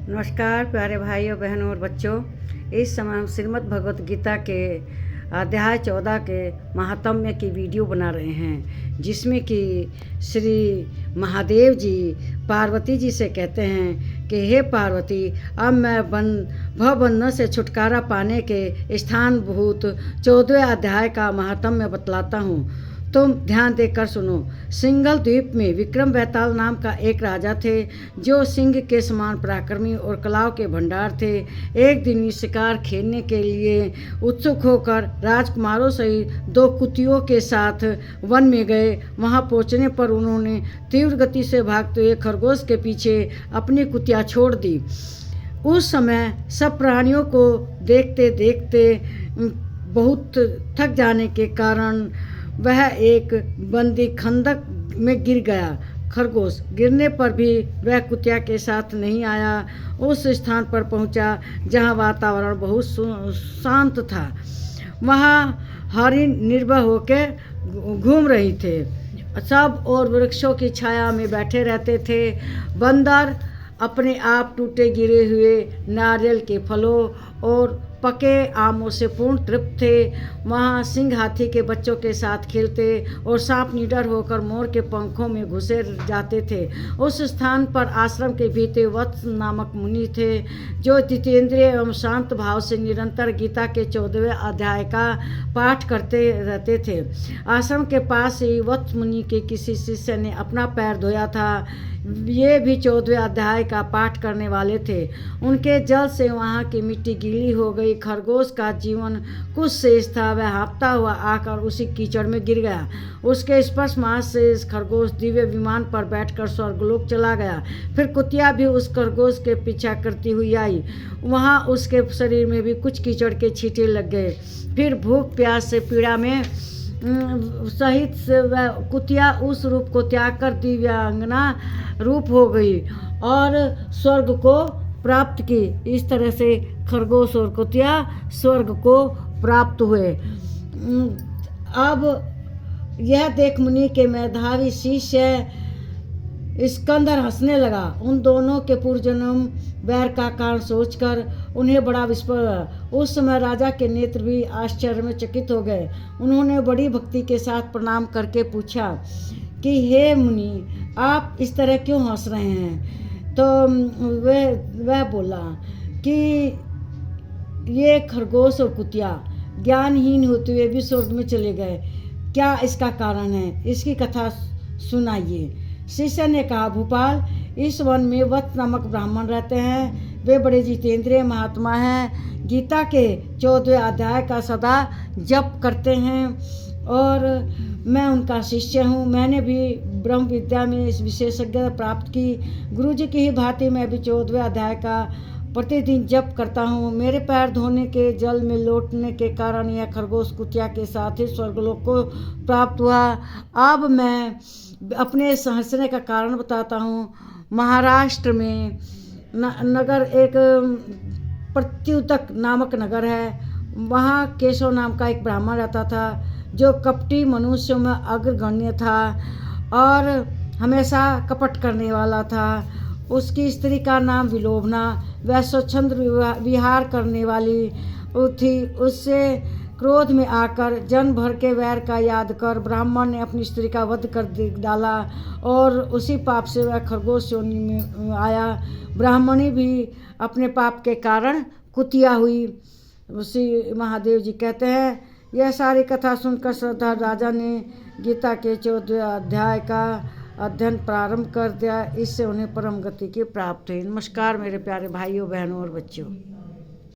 नमस्कार प्यारे भाइयों बहनों और बच्चों। इस समय हम श्रीमद् भगवत गीता के अध्याय 14 के महात्म्य की वीडियो बना रहे हैं, जिसमें कि श्री महादेव जी पार्वती जी से कहते हैं कि हे पार्वती, अब मैं भवबंधन से छुटकारा पाने के स्थानभूत 14वें अध्याय का महात्म्य बतलाता हूँ। तुम ध्यान देकर सुनो। सिंघल द्वीप में विक्रम बेताल नाम का एक राजा थे, जो सिंह के समान पराक्रमी और कलाओं के भंडार थे। एक दिन शिकार खेलने के लिए उत्सुक होकर राजकुमारों सहित 2 कुतियों के साथ वन में गए। वहां पहुंचने पर उन्होंने तीव्र गति से भागते हुए खरगोश के पीछे अपनी कुतिया छोड़ दी। उस समय सब प्राणियों को देखते देखते बहुत थक जाने के कारण वह एक बंदी खंदक में गिर गया। खरगोश गिरने पर भी वह कुतिया के साथ नहीं आया। उस स्थान पर पहुंचा जहां वातावरण बहुत शांत था। वहां हरिण निर्भय होकर घूम रही थे। सब और वृक्षों की छाया में बैठे रहते थे। बंदर अपने आप टूटे गिरे हुए नारियल के फलों और पके आमों से पूर्ण तृप्त थे। वहाँ सिंह हाथी के बच्चों के साथ खेलते और सांप निडर होकर मोर के पंखों में घुसे जाते थे। उस स्थान पर आश्रम के भीतर वत्स नामक मुनि थे, जो जितेंद्रिय एवं शांत भाव से निरंतर गीता के 14वें अध्याय का पाठ करते रहते थे। आश्रम के पास ही वत्स मुनि के किसी शिष्य ने अपना पैर धोया था। ये भी 14वें अध्याय का पाठ करने वाले थे। उनके जल से वहाँ की मिट्टी गीली हो गई। खरगोश का जीवन कुछ शेष था। वह हाँफता हुआ आकर उसी कीचड़ में गिर गया। उसके स्पर्श मात्र से खरगोश दिव्य विमान पर बैठकर स्वर्गलोक चला गया। फिर कुतिया भी उस खरगोश के पीछा करती हुई आई। वहाँ उसके शरीर में भी कुछ कीचड़ के छींटे लग गए। फिर भूख प्यास से पीड़ा में सहित से वह कुतिया उस रूप को त्याग कर दिव्यांगना रूप हो गई और स्वर्ग को प्राप्त की। इस तरह से खरगोश और कुतिया स्वर्ग को प्राप्त हुए। अब यह देख मुनि के मेधावी शिष्य स्कंदर हंसने लगा। उन दोनों के पूर्वजन्म वैर का कारण सोचकर उन्हें बड़ा विस्मय। उस समय राजा के नेत्र भी आश्चर्य में चकित हो गए। उन्होंने बड़ी भक्ति के साथ प्रणाम करके पूछा कि हे मुनि, आप इस तरह क्यों हंस रहे हैं? तो वह बोला कि ये खरगोश और कुतिया ज्ञानहीन होते हुए भी स्वर्ग में चले गए। क्या इसका कारण है? इसकी कथा सुनाइए। शिष्य ने कहा, भूपाल, इस वन में वत्स नामक ब्राह्मण रहते हैं। वे बड़े जितेंद्रिय महात्मा हैं। गीता के 14वें अध्याय का सदा जप करते हैं और मैं उनका शिष्य हूँ। मैंने भी ब्रह्म विद्या में इस विशेषज्ञता प्राप्त की। गुरु जी की ही भांति मैं भी 14वें अध्याय का प्रतिदिन जप करता हूँ। मेरे पैर धोने के जल में लौटने के कारण यह खरगोश कुतिया के साथ ही स्वर्गलोक को प्राप्त हुआ। अब मैं अपने हंसने का कारण बताता हूँ। महाराष्ट्र में नगर एक प्रत्युतक नामक नगर है। वहाँ केशव नाम का एक ब्राह्मण रहता था, जो कपटी मनुष्यों में अग्रगण्य था और हमेशा कपट करने वाला था। उसकी स्त्री का नाम विलोभना। वह स्वच्छंद विहार करने वाली थी। उससे क्रोध में आकर जन्म भर के वैर का याद कर ब्राह्मण ने अपनी स्त्री का वध कर डाला और उसी पाप से वह खरगोश योनि में आया। ब्राह्मणी भी अपने पाप के कारण कुतिया हुई। उसी महादेव जी कहते हैं, यह सारी कथा सुनकर श्रद्धा राजा ने गीता के 14वें अध्याय का अध्ययन प्रारंभ कर दिया। इससे उन्हें परम गति की प्राप्त हुई। नमस्कार मेरे प्यारे भाइयों बहनों और बच्चों।